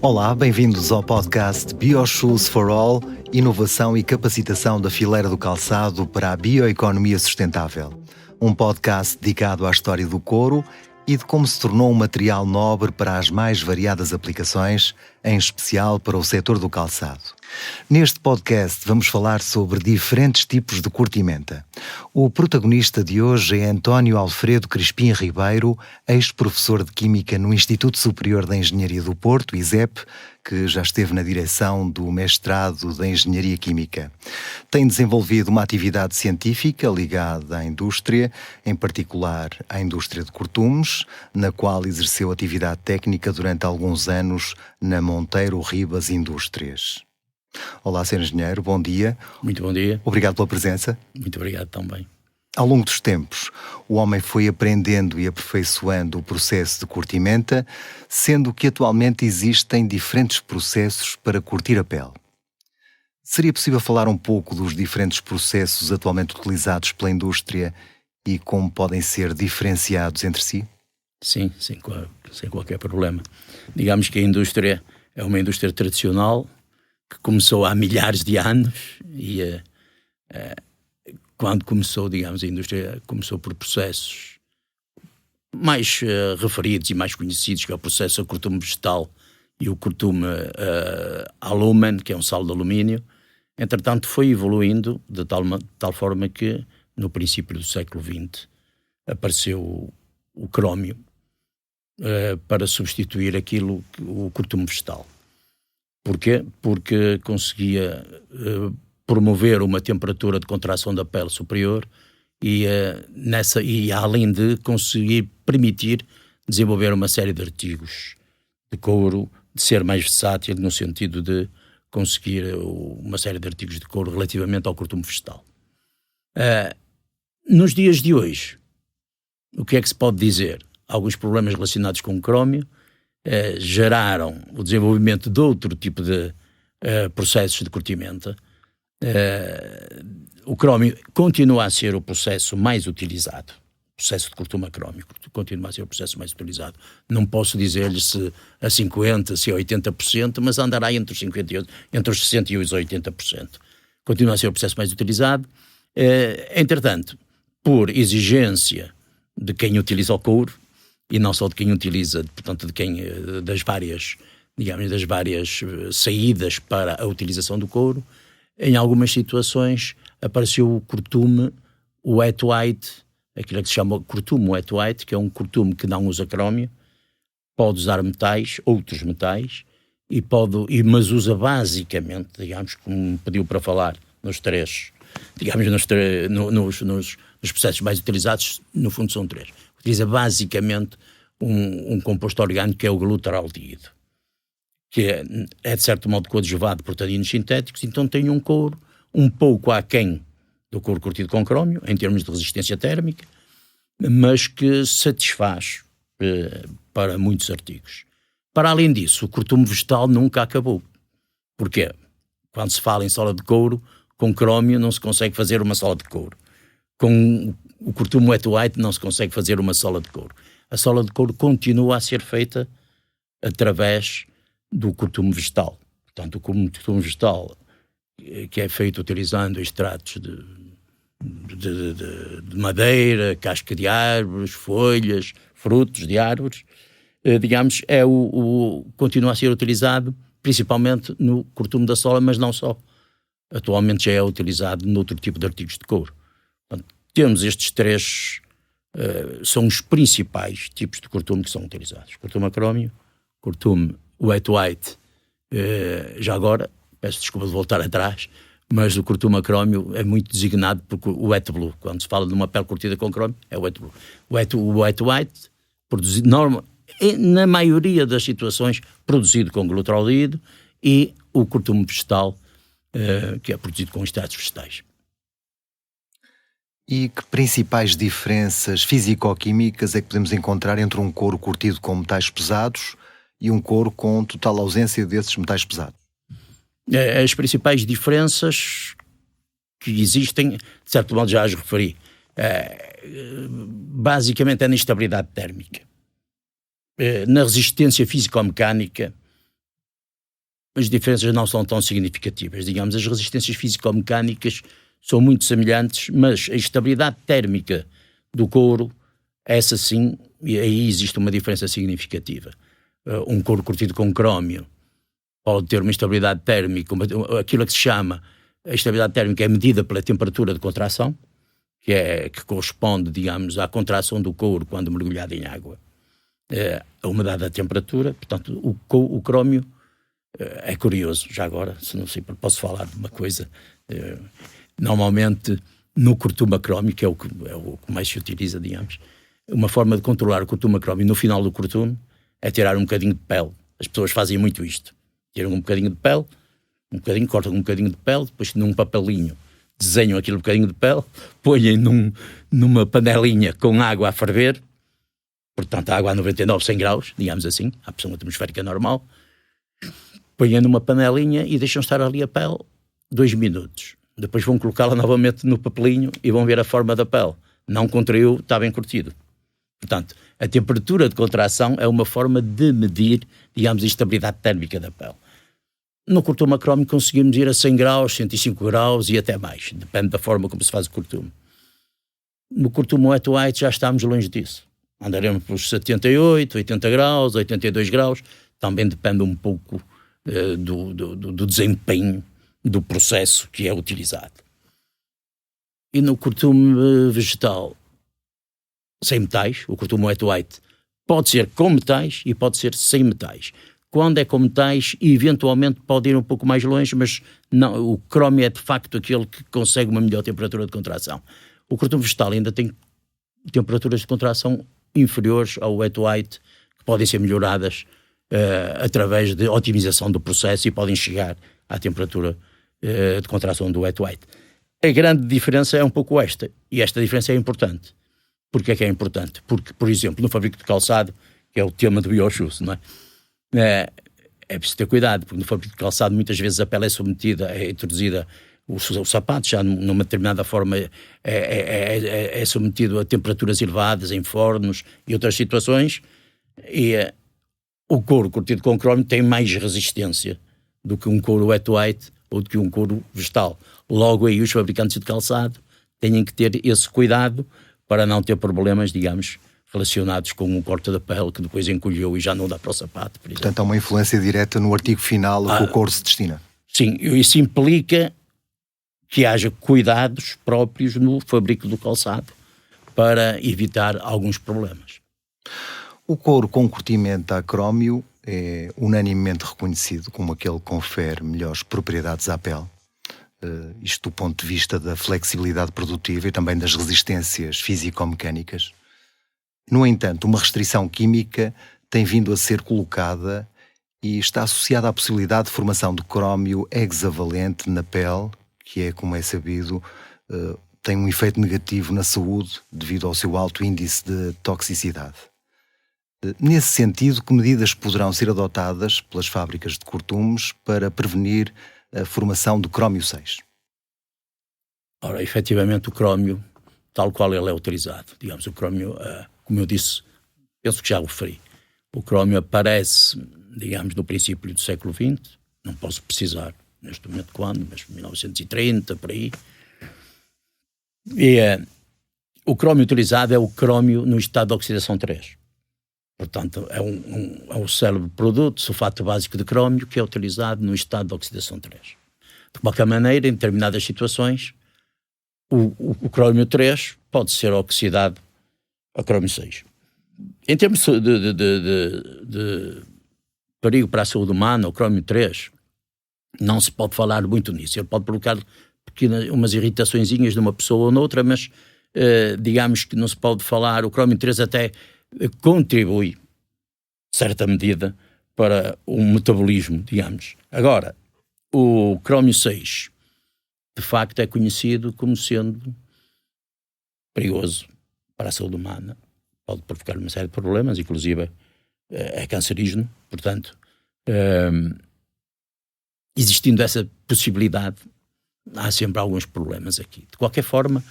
Olá, bem-vindos ao podcast BioShoes for All, inovação e capacitação da fileira do calçado para a bioeconomia sustentável. Um podcast dedicado à história do couro e de como se tornou um material nobre para as mais variadas aplicações, em especial para o setor do calçado. Neste podcast vamos falar sobre diferentes tipos de curtimenta. O protagonista de hoje é António Alfredo Crispim Ribeiro, ex-professor de Química no Instituto Superior de Engenharia do Porto, ISEP, que já esteve na direção do mestrado de Engenharia Química. Tem desenvolvido uma atividade científica ligada à indústria, em particular à indústria de cortumes, na qual exerceu atividade técnica durante alguns anos na Monteiro Ribas Indústrias. Olá, Sr. Engenheiro, bom dia. Muito bom dia. Obrigado pela presença. Muito obrigado também. Ao longo dos tempos, o homem foi aprendendo e aperfeiçoando o processo de curtimenta, sendo que atualmente existem diferentes processos para curtir a pele. Seria possível falar um pouco dos diferentes processos atualmente utilizados pela indústria e como podem ser diferenciados entre si? Sim, sem qualquer problema. Digamos que a indústria é uma indústria tradicional que começou há milhares de anos e quando começou, digamos, a indústria começou por processos mais referidos e mais conhecidos, que é o processo a curtume vegetal e o curtume alumen, que é um sal de alumínio. Entretanto, foi evoluindo de tal forma que, no princípio do século XX, apareceu o crómio para substituir o curtume vegetal. Porquê? Porque conseguia promover uma temperatura de contração da pele superior e além de conseguir permitir desenvolver uma série de artigos de couro, de ser mais versátil no sentido de conseguir uma série de artigos de couro relativamente ao curtume vegetal. Nos dias de hoje, o que é que se pode dizer? Alguns problemas relacionados com o crómio geraram o desenvolvimento de outro tipo de processos de curtimenta. O crómio continua a ser o processo mais utilizado. O processo de curtume crómico continua a ser o processo mais utilizado. Não posso dizer-lhe se a 50%, se a 80%, mas andará entre os 60% e os 80%. Continua a ser o processo mais utilizado. Entretanto, por exigência de quem utiliza o couro, e não só de quem utiliza, portanto, das várias saídas para a utilização do couro, em algumas situações apareceu o curtume wet white, aquilo que se chama curtume wet white, que é um curtume que não usa crómio, pode usar outros metais, mas usa basicamente, digamos, como me pediu para falar nos processos mais utilizados, no fundo são três. Utiliza basicamente um composto orgânico que é o glutaraldeído, que é de certo modo coadjuvado por taninos sintéticos, então tem um couro um pouco aquém do couro curtido com crómio, em termos de resistência térmica, mas que satisfaz para muitos artigos. Para além disso, o curtume vegetal nunca acabou. Porquê? Quando se fala em sola de couro, com crómio não se consegue fazer uma sola de couro. Com o curtume wet white não se consegue fazer uma sola de couro. A sola de couro continua a ser feita através do curtume vegetal. Portanto, o curtume vegetal, que é feito utilizando extratos de madeira, casca de árvores, folhas, frutos de árvores, digamos, continua a ser utilizado principalmente no curtume da sola, mas não só. Atualmente já é utilizado noutro tipo de artigos de couro. Portanto, temos estes três, são os principais tipos de curtume que são utilizados. Curtume crómio, curtume wet white, já agora, peço desculpa de voltar atrás, mas o curtume crómio é muito designado por o wet blue. Quando se fala de uma pele curtida com crómio, é o wet blue. O wet white, na maioria das situações, produzido com glutaraldeído, e o curtume vegetal, que é produzido com extratos vegetais. E que principais diferenças físico-químicas é que podemos encontrar entre um couro curtido com metais pesados e um couro com total ausência desses metais pesados? As principais diferenças que existem, de certo modo já as referi, basicamente é na estabilidade térmica. Na resistência físico-mecânica as diferenças não são tão significativas. Digamos, as resistências físico-mecânicas são muito semelhantes, mas a estabilidade térmica do couro, essa sim, e aí existe uma diferença significativa. Um couro curtido com crómio pode ter uma estabilidade térmica, aquilo que se chama, a estabilidade térmica é medida pela temperatura de contração, que corresponde, digamos, à contração do couro quando mergulhado em água. A umidade da temperatura, portanto, o crómio é curioso, já agora, se não sei, posso falar de uma coisa, normalmente no cortuma crómio, que é o que mais se utiliza, digamos, uma forma de controlar o cortuma crómio no final do cortume é tirar um bocadinho de pele. As pessoas fazem muito isto, tiram um bocadinho de pele, cortam um bocadinho de pele, depois num papelinho desenham aquele bocadinho de pele, põem numa panelinha com água a ferver, portanto a água a 99, 100 graus, digamos assim, à pressão atmosférica normal, põem numa panelinha e deixam estar ali a pele 2 minutos. Depois vão colocá-la novamente no papelinho e vão ver a forma da pele. Não contraiu, está bem curtido. Portanto, a temperatura de contração é uma forma de medir, digamos, a estabilidade térmica da pele. No cortuma crómio conseguimos ir a 100 graus, 105 graus e até mais. Depende da forma como se faz o cortume. No cortume wet white já estamos longe disso. Andaremos pelos 78, 80 graus, 82 graus. Também depende um pouco do desempenho do processo que é utilizado. E no cortume vegetal, sem metais, o cortume wet white pode ser com metais e pode ser sem metais. Quando é com metais, eventualmente pode ir um pouco mais longe, mas não, o crómio é de facto aquele que consegue uma melhor temperatura de contração. O cortume vegetal ainda tem temperaturas de contração inferiores ao wet white, que podem ser melhoradas através de otimização do processo e podem chegar à temperatura de contração do wet white. A grande diferença é um pouco esta, e esta diferença é importante. Porquê é que é importante? Porque, por exemplo, no fabrico de calçado, que é o tema do BioShoes, não é? É preciso ter cuidado, porque no fabrico de calçado muitas vezes a pele é introduzida, o sapato já numa determinada forma é submetido a temperaturas elevadas em fornos e outras situações, e o couro curtido com crómio tem mais resistência do que um couro wet white ou do que um couro vegetal. Logo aí os fabricantes de calçado têm que ter esse cuidado para não ter problemas, digamos, relacionados com o corte da pele que depois encolheu e já não dá para o sapato, por exemplo. Portanto, há uma influência direta no artigo final a que o couro se destina. Sim, isso implica que haja cuidados próprios no fabrico do calçado para evitar alguns problemas. O couro com curtimento a crómio é unanimemente reconhecido como aquele que confere melhores propriedades à pele. Isto do ponto de vista da flexibilidade produtiva e também das resistências físico-mecânicas. No entanto, uma restrição química tem vindo a ser colocada e está associada à possibilidade de formação de crómio hexavalente na pele, que é, como é sabido, tem um efeito negativo na saúde devido ao seu alto índice de toxicidade. Nesse sentido, que medidas poderão ser adotadas pelas fábricas de cortumes para prevenir a formação de crómio 6? Ora, efetivamente o crómio, tal qual ele é utilizado, digamos, o crómio, como eu disse, penso que já o referi, o crómio aparece, digamos, no princípio do século XX, não posso precisar neste momento quando, mas 1930, por aí, e o crómio utilizado é o crómio no estado de oxidação 3. Portanto, é um célebre produto, sulfato básico de crómio, que é utilizado no estado de oxidação 3. De qualquer maneira, em determinadas situações, o crómio 3 pode ser oxidado a crómio 6. Em termos de perigo para a saúde humana, o crómio 3 não se pode falar muito nisso. Ele pode provocar umas irritaçõezinhas de uma pessoa ou noutra, mas digamos que não se pode falar. O crómio 3 até contribui, de certa medida, para o metabolismo, digamos. Agora, o crómio 6, de facto, é conhecido como sendo perigoso para a saúde humana. Pode provocar uma série de problemas, inclusive é cancerígeno. Portanto, existindo essa possibilidade, há sempre alguns problemas aqui. De qualquer forma,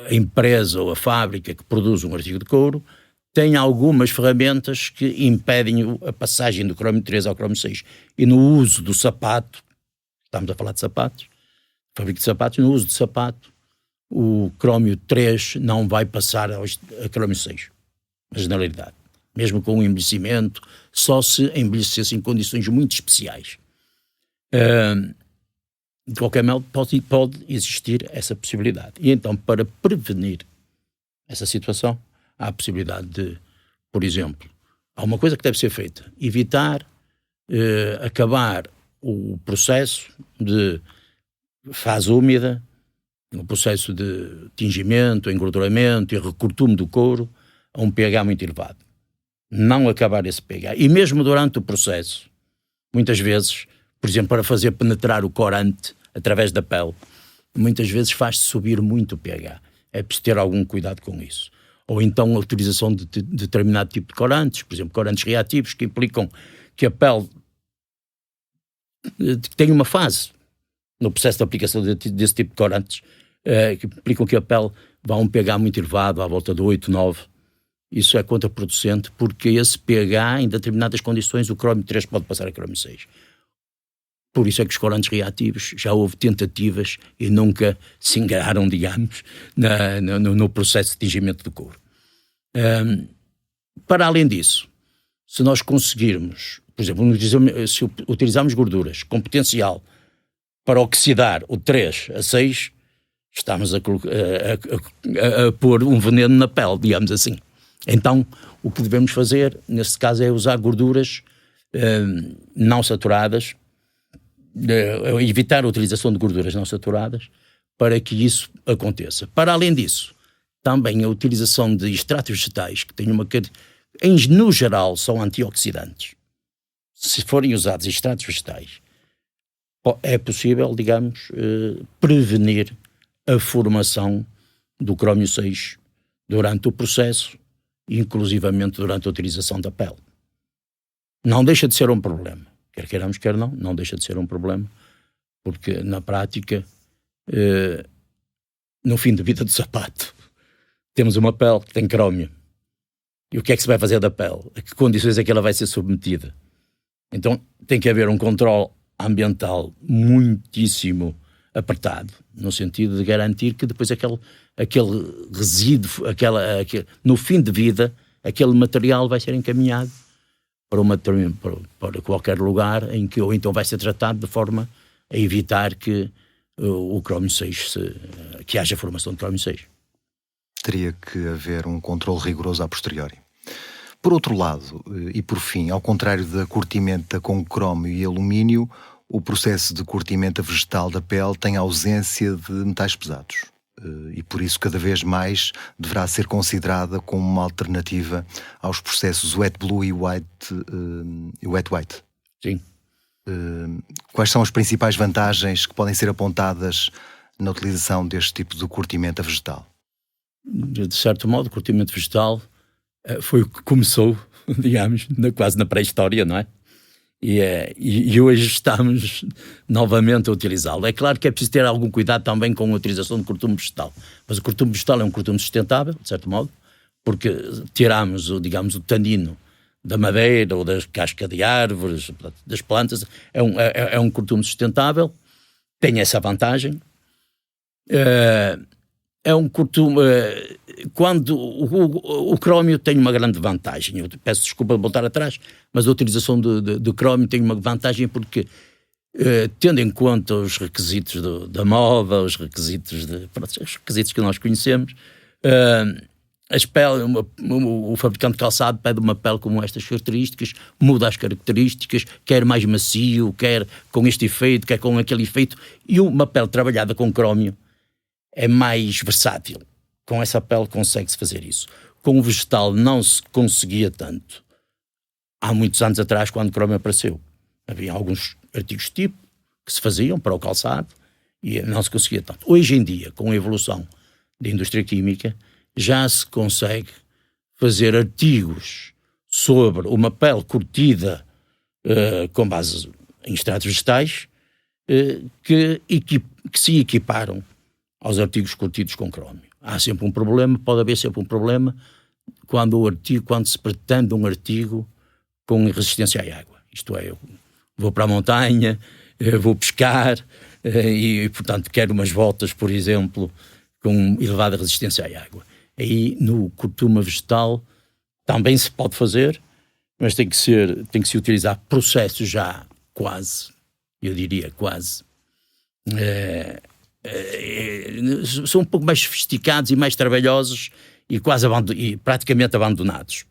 a empresa ou a fábrica que produz um artigo de couro tem algumas ferramentas que impedem a passagem do crómio 3 ao crómio 6. E no uso do sapato, estamos a falar de sapatos, fabrico de sapatos, no uso de sapato, o crómio 3 não vai passar a crómio 6, na generalidade. Mesmo com o envelhecimento, só se envelhecesse em condições muito especiais. De qualquer modo, pode existir essa possibilidade. E então, para prevenir essa situação, há a possibilidade de, por exemplo, há uma coisa que deve ser feita: evitar acabar o processo de fase úmida, o processo de tingimento, engorduramento e recortume do couro a um pH muito elevado. Não acabar esse pH. E mesmo durante o processo, muitas vezes, por exemplo, para fazer penetrar o corante através da pele, muitas vezes faz-se subir muito o pH. É preciso ter algum cuidado com isso. Ou então a utilização de determinado tipo de corantes, por exemplo, corantes reativos, que implicam que a pele tem uma fase no processo de aplicação desse tipo de corantes, que implicam que a pele vá a um pH muito elevado, à volta de 8, 9. Isso é contraproducente, porque esse pH, em determinadas condições, o crómio 3 pode passar a crómio 6. Por isso é que os corantes reativos, já houve tentativas e nunca se engraram, digamos, no processo de tingimento do couro. Para além disso, se nós conseguirmos, por exemplo, se utilizarmos gorduras com potencial para oxidar o 3 a 6, estamos a pôr um veneno na pele, digamos assim. Então, o que devemos fazer, nesse caso, é usar gorduras não saturadas, evitar a utilização de gorduras não saturadas para que isso aconteça. Para além disso, também a utilização de extratos vegetais, que têm no geral, são antioxidantes. Se forem usados extratos vegetais, é possível, digamos, prevenir a formação do crómio 6 durante o processo, inclusivamente durante a utilização da pele. Não deixa de ser um problema. Quer queiramos, quer não deixa de ser um problema, porque na prática, no fim de vida do sapato, temos uma pele que tem crómio. E o que é que se vai fazer da pele? A que condições é que ela vai ser submetida? Então tem que haver um controle ambiental muitíssimo apertado, no sentido de garantir que depois aquele resíduo, no fim de vida, aquele material vai ser encaminhado para qualquer lugar ou então vai ser tratado de forma a evitar que o crómio 6, que haja formação de crómio 6. Teria que haver um controle rigoroso a posteriori. Por outro lado, e por fim, ao contrário da curtimenta com crómio e alumínio, o processo de curtimenta vegetal da pele tem ausência de metais pesados. E por isso cada vez mais deverá ser considerada como uma alternativa aos processos wet blue e wet white. Sim. Quais são as principais vantagens que podem ser apontadas na utilização deste tipo de curtimenta vegetal? De certo modo, o curtimento vegetal foi o que começou, digamos, quase na pré-história, não é? E hoje estamos novamente a utilizá-lo. É claro que é preciso ter algum cuidado também com a utilização de curtume vegetal, mas o curtume vegetal é um curtume sustentável, de certo modo, porque tiramos, digamos, o tanino da madeira ou da casca de árvores, das plantas. É um curtume sustentável, tem essa vantagem. É um curtume. Quando o crómio tem uma grande vantagem, eu peço desculpa de voltar atrás, mas a utilização do crómio tem uma vantagem porque, tendo em conta os requisitos da moda, os requisitos que nós conhecemos, o fabricante de calçado pede uma pele com estas características, muda as características, quer mais macio, quer com este efeito, quer com aquele efeito, e uma pele trabalhada com crómio é mais versátil. Com essa pele consegue-se fazer isso. Com o vegetal não se conseguia tanto. Há muitos anos atrás, quando o crómio apareceu, havia alguns artigos tipo que se faziam para o calçado e não se conseguia tanto. Hoje em dia, com a evolução da indústria química, já se consegue fazer artigos sobre uma pele curtida com base em extratos vegetais que se equiparam aos artigos curtidos com crómio. Há sempre um problema, pode haver sempre um problema quando se pretende um artigo com resistência à água. Isto é, eu vou para a montanha, vou pescar e, portanto, quero umas botas, por exemplo, com elevada resistência à água. Aí, no cortuma vegetal, também se pode fazer, mas tem que se utilizar processos já quase, eu diria quase, são um pouco mais sofisticados e mais trabalhosos e praticamente abandonados.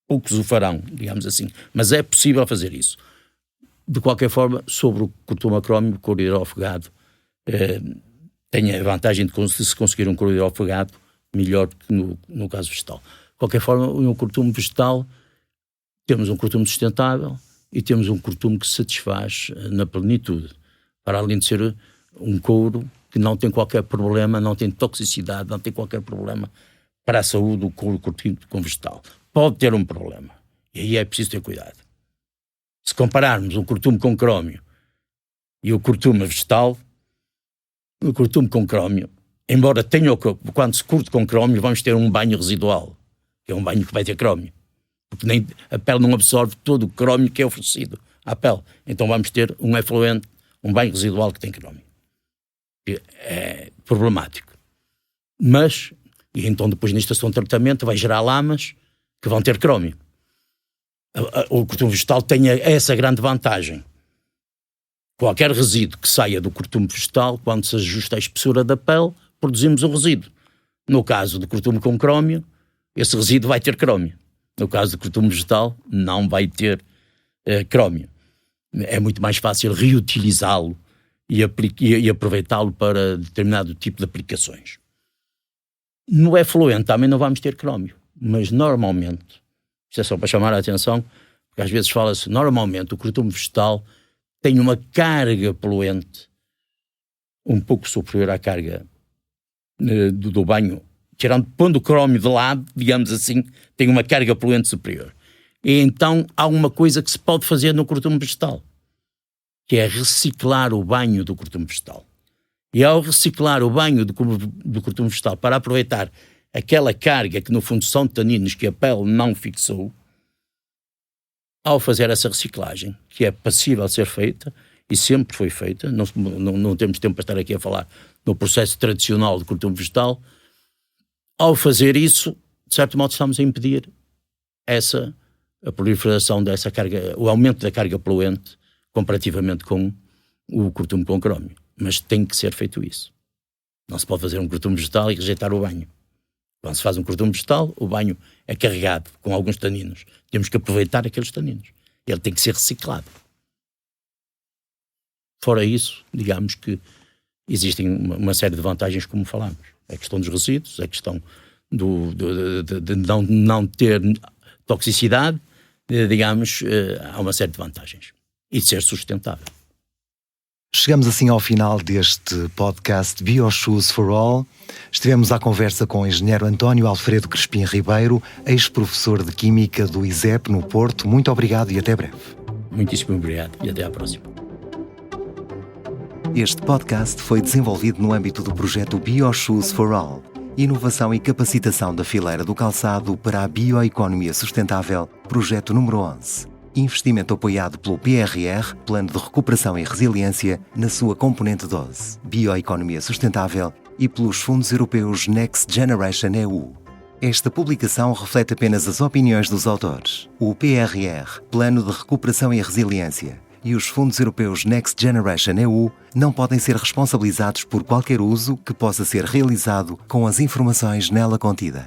Poucos o farão, digamos assim, mas é possível fazer isso. De qualquer forma, sobre o cortuma crómio, o couro hidrofugado tem a vantagem de se conseguir um couro hidrofugado melhor que no caso vegetal. De qualquer forma, no cortume vegetal temos um cortume sustentável e temos um cortume que se satisfaz na plenitude, para além de ser um couro que não tem qualquer problema, não tem toxicidade, não tem qualquer problema para a saúde do couro cortime com vegetal. Pode ter um problema, e aí é preciso ter cuidado. Se compararmos o cortume com crómio e o cortume vegetal, o cortume com crómio, embora quando se curte com crómio, vamos ter um banho residual, que é um banho que vai ter crómio, porque a pele não absorve todo o crómio que é oferecido à pele. Então vamos ter um efluente, um banho residual que tem crómio. É problemático. E então depois na estação de tratamento vai gerar lamas que vão ter crómio. O cortume vegetal tem essa grande vantagem. Qualquer resíduo que saia do cortume vegetal, quando se ajusta à espessura da pele, produzimos um resíduo. No caso do cortume com crómio, esse resíduo vai ter crómio. No caso do cortume vegetal, não vai ter crómio. É muito mais fácil reutilizá-lo e aproveitá-lo para determinado tipo de aplicações. No efluente também não vamos ter crómio, mas normalmente, isto é só para chamar a atenção, porque às vezes fala-se, normalmente o cortume vegetal tem uma carga poluente um pouco superior à carga do banho, pondo o crómio de lado, digamos assim, tem uma carga poluente superior. E então há uma coisa que se pode fazer no cortume vegetal, que é reciclar o banho do cortume vegetal. E ao reciclar o banho do cortume vegetal para aproveitar aquela carga que no fundo são taninos que a pele não fixou, ao fazer essa reciclagem, que é passível de ser feita, e sempre foi feita, não temos tempo para estar aqui a falar no processo tradicional do cortume vegetal, ao fazer isso, de certo modo estamos a impedir a proliferação dessa carga, o aumento da carga poluente comparativamente com o cortume com crómio. Mas tem que ser feito isso. Não se pode fazer um cortume vegetal e rejeitar o banho. Quando se faz um cortume vegetal, o banho é carregado com alguns taninos. Temos que aproveitar aqueles taninos. Ele tem que ser reciclado. Fora isso, digamos que existem uma série de vantagens, como falámos. A questão dos resíduos, a questão de não ter toxicidade, digamos, há uma série de vantagens. E de ser sustentável. Chegamos assim ao final deste podcast BioShoes for All. Estivemos à conversa com o engenheiro António Alfredo Crespim Ribeiro, ex-professor de Química do ISEP no Porto. Muito obrigado e até breve. Muitíssimo obrigado e até à próxima. Este podcast foi desenvolvido no âmbito do projeto BioShoes for All, inovação e capacitação da fileira do calçado para a bioeconomia sustentável, projeto número 11. Investimento apoiado pelo PRR, Plano de Recuperação e Resiliência, na sua componente 12, Bioeconomia Sustentável, e pelos fundos europeus Next Generation EU. Esta publicação reflete apenas as opiniões dos autores. O PRR, Plano de Recuperação e Resiliência, e os fundos europeus Next Generation EU não podem ser responsabilizados por qualquer uso que possa ser realizado com as informações nela contidas.